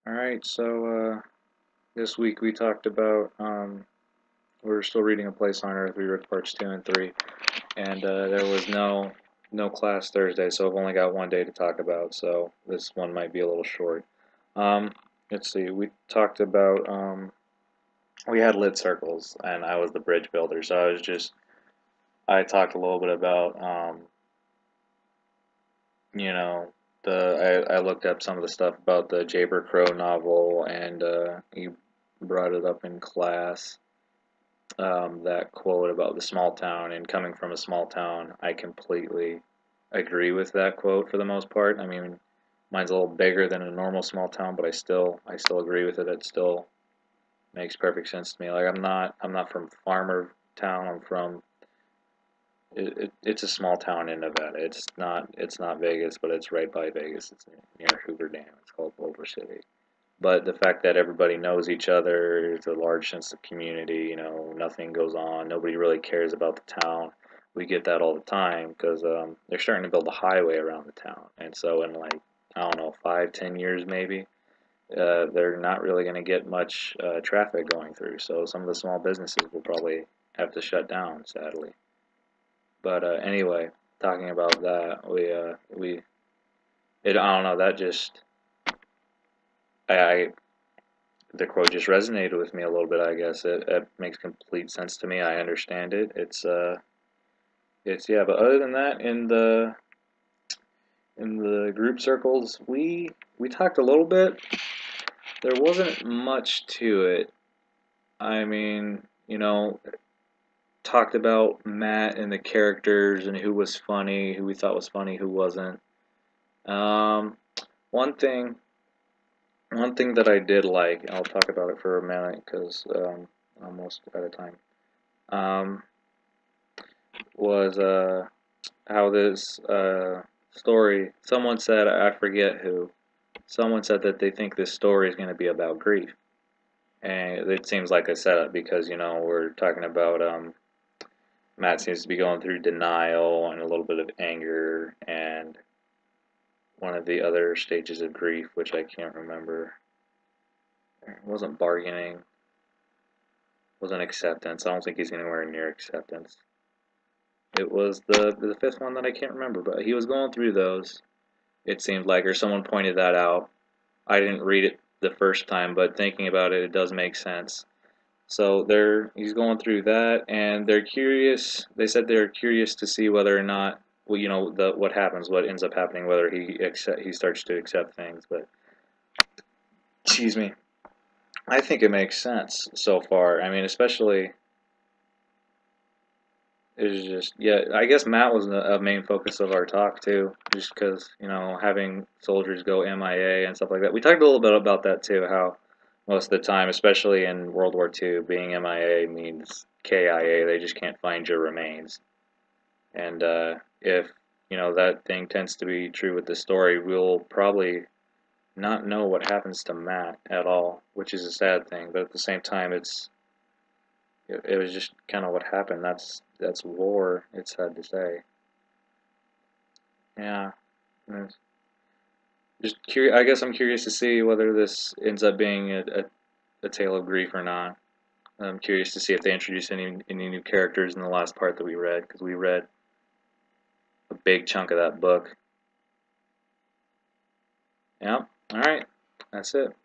Alright, this week we talked about, we're still reading A Place on Earth. We read parts 2 and 3, and there was no class Thursday, so I've only got one day to talk about, so this one might be a little short. Um, let's see, we talked about, we had lit circles, and I was the bridge builder, so I talked a little bit about, you know, I looked up some of the stuff about the Jayber Crow novel, and you brought it up in class. That quote about the small town and coming from a small town, I completely agree with that quote for the most part. I mean, mine's a little bigger than a normal small town, but I still agree with it. It still makes perfect sense to me. Like I'm not from farmer town. I'm from it's a small town in Nevada. It's not Vegas, but it's right by Vegas. It's near Hoover Dam. It's called Culver City. But the fact that everybody knows each other, there's a large sense of community, nothing goes on, nobody really cares about the town. We get that all the time because they're starting to build a highway around the town. And so in like, I don't know, 5, 10 years maybe, they're not really going to get much traffic going through. So some of the small businesses will probably have to shut down, sadly. But anyway, talking about that, I don't know, that just, I the quote just resonated with me a little bit. I guess it makes complete sense to me. I understand it. It's yeah. But other than that, in the group circles, we talked a little bit. There wasn't much to it. I mean, talked about Matt and the characters and who was funny, who we thought was funny, who wasn't. Um, one thing, one thing that I did like, and I'll talk about it for a minute because almost out of time. Um, was how this story. Someone said, I forget who. Someone said that they think this story is going to be about grief, and it seems like a setup because we're talking about Matt seems to be going through denial and a little bit of anger and one of the other stages of grief, which I can't remember. It wasn't bargaining, wasn't acceptance. I don't think he's anywhere near acceptance. It was the fifth one that I can't remember, but he was going through those. It seemed like, or someone pointed that out. I didn't read it the first time, but thinking about it, it does make sense. So he's going through that, and they're curious. They said they're curious to see whether or not, well, what happens, what ends up happening, whether he starts to accept things. But excuse me, I think it makes sense so far. I mean, especially it's just, yeah, I guess Matt was a main focus of our talk too, just because, having soldiers go MIA and stuff like that. We talked a little bit about that too, how most of the time, especially in World War II, being MIA means KIA, they just can't find your remains. And if, that thing tends to be true with the story, we'll probably not know what happens to Matt at all, which is a sad thing, but at the same time, it was just kind of what happened. That's war. It's sad to say. Yeah. Just curious. I guess I'm curious to see whether this ends up being a tale of grief or not. I'm curious to see if they introduce any new characters in the last part that we read, because we read a big chunk of that book. Yeah. All right. That's it.